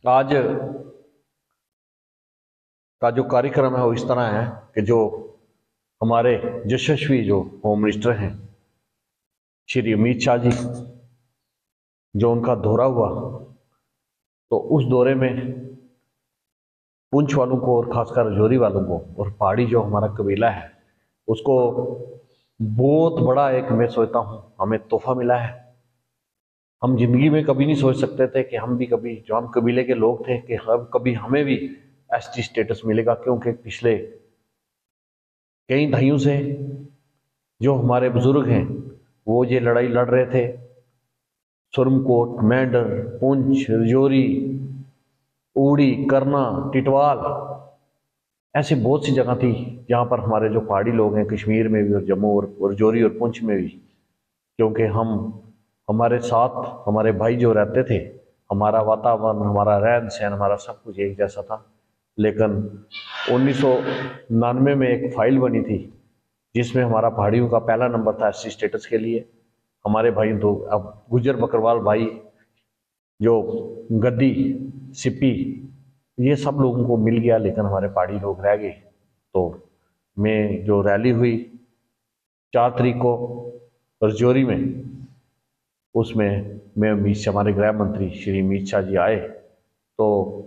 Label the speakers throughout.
Speaker 1: आज का जो कार्यक्रम है वो इस तरह है कि जो हमारे यशस्वी जो होम मिनिस्टर हैं श्री अमित शाह जी, जो उनका दौरा हुआ, तो उस दौरे में पुंछ वालों को और खासकर राजौरी वालों को और पहाड़ी जो हमारा कबीला है उसको बहुत बड़ा एक, मैं सोचता हूँ, हमें तोहफा मिला है। हम जिंदगी में कभी नहीं सोच सकते थे कि हम भी कभी, जो हम कबीले के लोग थे, कि हम कभी हमें भी एसटी स्टेटस मिलेगा, क्योंकि पिछले कई दहाइयों से जो हमारे बुजुर्ग हैं वो ये लड़ाई लड़ रहे थे। सुरमकोट, मेंढर, पुंछ, राजौरी, ऊड़ी, करना, टिटवाल, ऐसे बहुत सी जगह थी जहाँ पर हमारे जो पहाड़ी लोग हैं, कश्मीर में भी और जम्मू और राजौरी और पुंछ में भी, क्योंकि हम, हमारे साथ हमारे भाई जो रहते थे, हमारा वातावरण, हमारा रहन सहन, हमारा सब कुछ एक जैसा था। लेकिन 1999 में एक फाइल बनी थी जिसमें हमारा पहाड़ियों का पहला नंबर था एससी स्टेटस के लिए। हमारे भाई तो अब गुजर बकरवाल भाई, जो गद्दी, सिप्पी, ये सब लोगों को मिल गया, लेकिन हमारे पहाड़ी लोग रह गए। तो मैं जो रैली हुई 4 तारीख को राजौरी में, उसमें मैं हमारे गृह मंत्री श्री अमित शाह जी आए, तो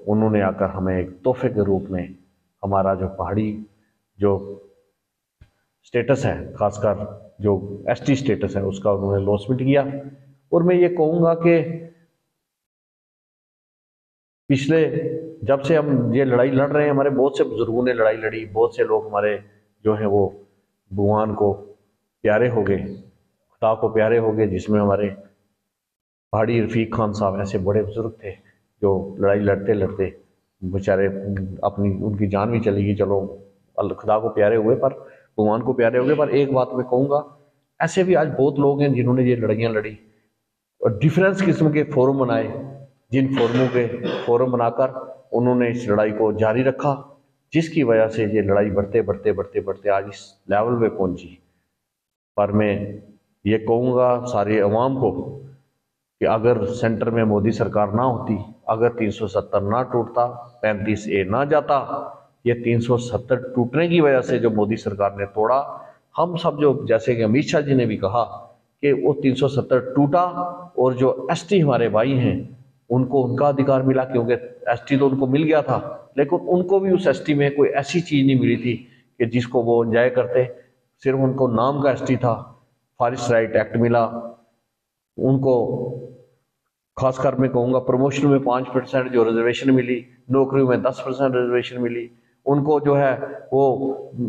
Speaker 1: उन्होंने आकर हमें एक तोहफे के रूप में हमारा जो पहाड़ी जो स्टेटस है, खासकर जो एसटी स्टेटस है, उसका उन्होंने लॉन्चमेंट किया। और मैं ये कहूँगा कि पिछले, जब से हम ये लड़ाई लड़ रहे हैं, हमारे बहुत से बुजुर्गों ने लड़ाई लड़ी, बहुत से लोग हमारे जो हैं वो भगवान को प्यारे हो गए, खुदा को प्यारे हो गए, जिसमें हमारे पहाड़ी रफीक खान साहब ऐसे बड़े बुजुर्ग थे जो लड़ाई लड़ते लड़ते बेचारे अपनी, उनकी जान भी चली गई। चलो खुदा को प्यारे हुए, पर भगवान को प्यारे हो गए। पर एक बात मैं कहूँगा, ऐसे भी आज बहुत लोग हैं जिन्होंने ये लड़ाइयाँ लड़ी और डिफरेंस किस्म के फोरम बनाए, जिन फोरमों के फोरम बनाकर उन्होंने इस लड़ाई को जारी रखा, जिसकी वजह से ये लड़ाई बढ़ते बढ़ते बढ़ते बढ़ते आज इस लेवल पे पहुंची। पर मैं ये कहूँगा सारी अवाम को कि अगर सेंटर में मोदी सरकार ना होती, अगर 370 ना टूटता, 35A ना जाता, ये 370 टूटने की वजह से जो मोदी सरकार ने तोड़ा, हम सब जो, जैसे कि अमित शाह जी ने भी कहा कि वो 370 टूटा, और जो एसटी हमारे भाई हैं उनको उनका अधिकार मिला, क्योंकि एसटी तो उनको मिल गया था, लेकिन उनको भी उस एसटी में कोई ऐसी चीज़ नहीं मिली थी कि जिसको वो एंजॉय करते। सिर्फ उनको नाम का एसटी था। फॉरेस्ट राइट एक्ट मिला उनको, खासकर मैं कहूँगा प्रमोशन में 5% जो रिजर्वेशन मिली, नौकरी में 10% रिजर्वेशन मिली, उनको जो है वो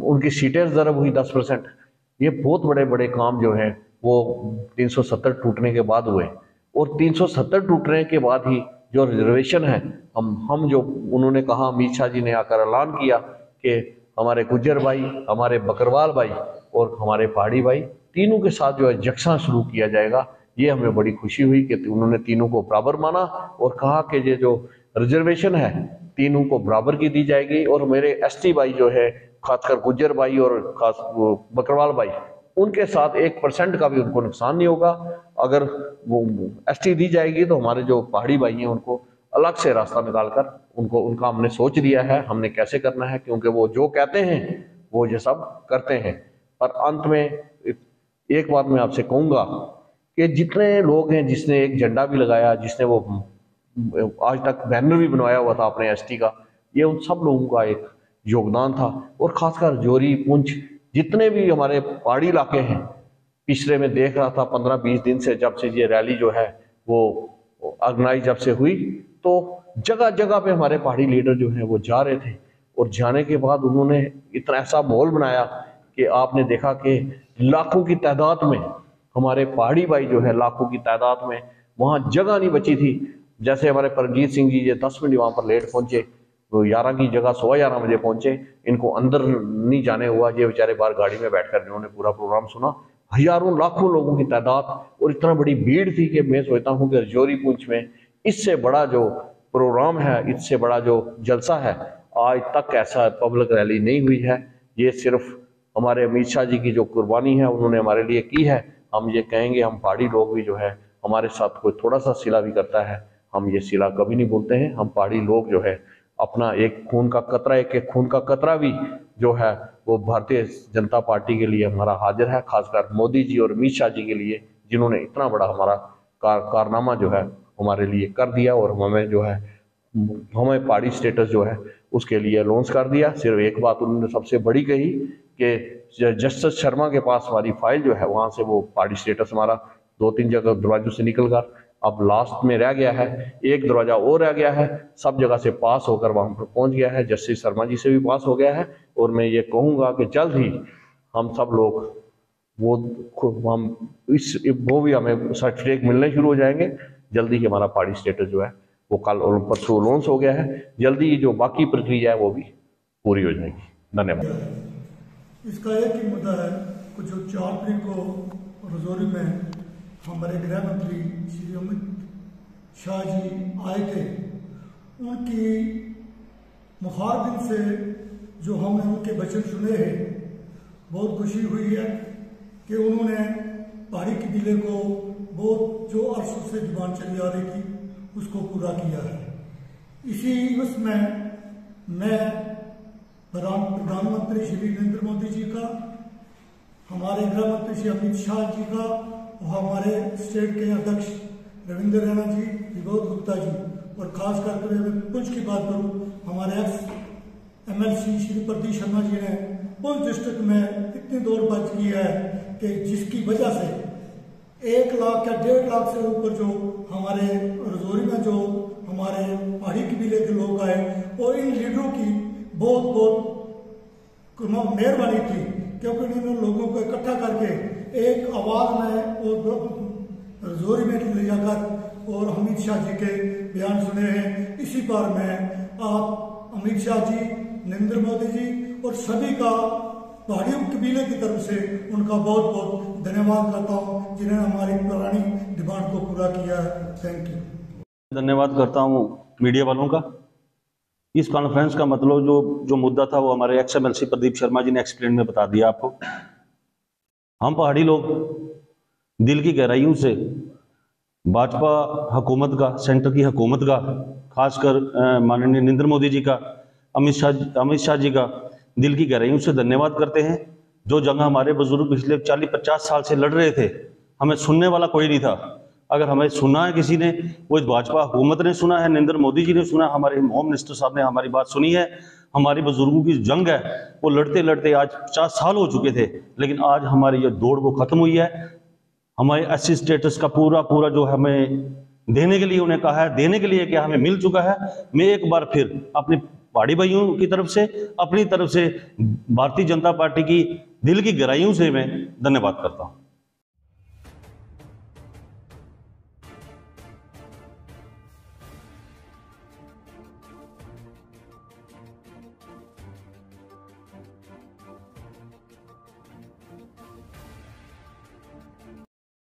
Speaker 1: उनकी सीटें रिजर्व हुई 10%। ये बहुत बड़े बड़े काम जो हैं वो 370 टूटने के बाद हुए। और 370 टूटने के बाद ही जो रिजर्वेशन है, हम जो, उन्होंने कहा, अमित शाह जी ने आकर ऐलान किया कि हमारे गुज्जर भाई, हमारे बकरवाल भाई और हमारे पहाड़ी भाई, तीनों के साथ जो है जक्सा शुरू किया जाएगा। ये हमें बड़ी खुशी हुई कि उन्होंने तीनों को बराबर माना और कहा कि ये जो रिजर्वेशन है तीनों को बराबर की दी जाएगी। और मेरे एसटी भाई जो है, खासकर गुज्जर भाई और खास बकरवाल भाई, उनके साथ 1% का भी उनको नुकसान नहीं होगा। अगर वो एसटी दी जाएगी तो हमारे जो पहाड़ी भाई हैं उनको अलग से रास्ता निकालकर उनको, उनका हमने सोच लिया है हमने कैसे करना है, क्योंकि वो जो कहते हैं वो ये सब करते हैं। पर अंत में एक बात मैं आपसे कहूँगा कि जितने लोग हैं, जिसने एक झंडा भी लगाया, जिसने वो आज तक बैनर भी बनवाया हुआ था अपने एसटी का, ये उन सब लोगों का एक योगदान था। और खासकर जोरी, पुंछ, जितने भी हमारे पहाड़ी इलाके हैं, पिछले में देख रहा था 15-20 दिन से, जब से ये रैली जो है वो ऑर्गेनाइज जब से हुई, तो जगह जगह पे हमारे पहाड़ी लीडर जो हैं वो जा रहे थे। और जाने के बाद उन्होंने इतना ऐसा माहौल बनाया कि आपने देखा कि लाखों की तादाद में हमारे पहाड़ी भाई जो है, लाखों की तादाद में, वहाँ जगह नहीं बची थी। जैसे हमारे परमजीत सिंह जी ये 10 मिनट वहाँ पर लेट पहुंचे, वो 11 की जगह 11:15 बजे पहुंचे, इनको अंदर नहीं जाने हुआ, ये बेचारे बाहर गाड़ी में बैठकर इन्होंने पूरा प्रोग्राम सुना। हजारों लाखों लोगों की तादाद और इतना बड़ी भीड़ थी कि मैं सोचता हूँ कि राजौरी पुंछ में इससे बड़ा जो प्रोग्राम है, इससे बड़ा जो जलसा है, आज तक ऐसा पब्लिक रैली नहीं हुई है। ये सिर्फ हमारे अमित शाह जी की जो कुर्बानी है उन्होंने हमारे लिए की है। हम ये कहेंगे, हम पहाड़ी लोग भी जो है, हमारे साथ कोई थोड़ा सा सिला भी करता है, हम ये सिला कभी नहीं भूलते हैं। हम पहाड़ी लोग जो है अपना एक खून का कतरा, एक खून का कतरा भी जो है वो भारतीय जनता पार्टी के लिए हमारा हाजिर है, खासकर मोदी जी और अमित शाह जी के लिए, जिन्होंने इतना बड़ा हमारा कारनामा जो है हमारे लिए कर दिया और हमें जो है हमें पहाड़ी स्टेटस जो है उसके लिए लॉन्च कर दिया। सिर्फ एक बात उन्होंने सबसे बड़ी कही कि जस्टिस शर्मा के पास हमारी फाइल जो है वहाँ से वो पहाड़ी स्टेटस हमारा 2-3 जगह दरवाजों से निकल कर अब लास्ट में रह गया है, एक दरवाजा और रह गया है, सब जगह से पास होकर वहाँ पर पहुँच गया है, जस्टिस शर्मा जी से भी पास हो गया है। और मैं ये कहूँगा कि जल्द ही हम सब लोग वो भी हमें सर्टिफिकेट मिलने शुरू हो जाएंगे। जल्दी ही हमारा पहाड़ी स्टेटस जो है वो कल और परसों लॉन्च हो गया है, जल्दी ही जो बाकी प्रक्रिया है वो भी पूरी हो जाएगी। धन्यवाद।
Speaker 2: इसका एक ही मुद्दा है कि जो 4 तारीख को रजौरी में हमारे गृह मंत्री श्री अमित शाह जी आए थे, उनकी मुखारबिन से जो हमने उनके वचन सुने हैं, बहुत खुशी हुई है कि उन्होंने पहाड़ी कबीले को बहुत जो अरसों से डिमांड चली आ रही थी उसको पूरा किया है। इसी उसमें मैं प्रधानमंत्री श्री नरेंद्र मोदी जी का, हमारे गृह मंत्री श्री अमित शाह जी का और हमारे स्टेट के अध्यक्ष रविंद्र रैना जी, विनोद गुप्ता जी और खास करके मैं पुंछ की बात करूं, हमारे एक्स MLC श्री प्रदीप शर्मा जी ने पुंछ डिस्ट्रिक्ट में इतनी दौड़बाज की है कि जिसकी वजह से 1 लाख या 1.5 लाख से ऊपर जो हमारे रजौरी में जो हमारे पहाड़ी कबीले के लोग आए और इन लीडरों की बहुत बहुत मेहरबानी थी, क्योंकि उन्होंने लोगों को इकट्ठा करके एक आवाज में और रजौरी में ले जाकर और अमित शाह जी के बयान सुने हैं। इसी पर मैं आप अमित शाह जी, नरेंद्र मोदी जी और सभी का पहाड़ी कबीले की तरफ से उनका बहुत बहुत धन्यवाद करता हूँ, जिन्होंने हमारी पुरानी डिमांड को पूरा किया है। Thank you.
Speaker 3: धन्यवाद करता हूँ मीडिया वालों का। इस कॉन्फ्रेंस का मतलब जो मुद्दा था वो हमारे XMLC प्रदीप शर्मा जी ने एक्सप्लेन में बता दिया आपको। हम पहाड़ी लोग दिल की गहराइयों से भाजपा हुकूमत का, सेंटर की हुकूमत का, खासकर माननीय नरेंद्र मोदी जी का, अमित शाह जी का दिल की गहराइयों से धन्यवाद करते हैं। जो जंग हमारे बुजुर्ग पिछले 40-50 साल से लड़ रहे थे, हमें सुनने वाला कोई नहीं था। अगर हमें सुना है किसी ने, वो इस भाजपा हुकूमत ने सुना है, नरेंद्र मोदी जी ने सुना, हमारे होम मिनिस्टर साहब ने हमारी बात सुनी है। हमारे बुजुर्गों की जंग है वो लड़ते लड़ते आज 50 साल हो चुके थे, लेकिन आज हमारी ये दौड़ वो खत्म हुई है। हमारे SC स्टेटस का पूरा जो हमें देने के लिए उन्हें कहा है, देने के लिए क्या हमें मिल चुका है। मैं एक बार फिर अपने पहाड़ी भाइयों की तरफ से, अपनी तरफ से, भारतीय जनता पार्टी की दिल की गहराइयों से मैं धन्यवाद करता हूँ।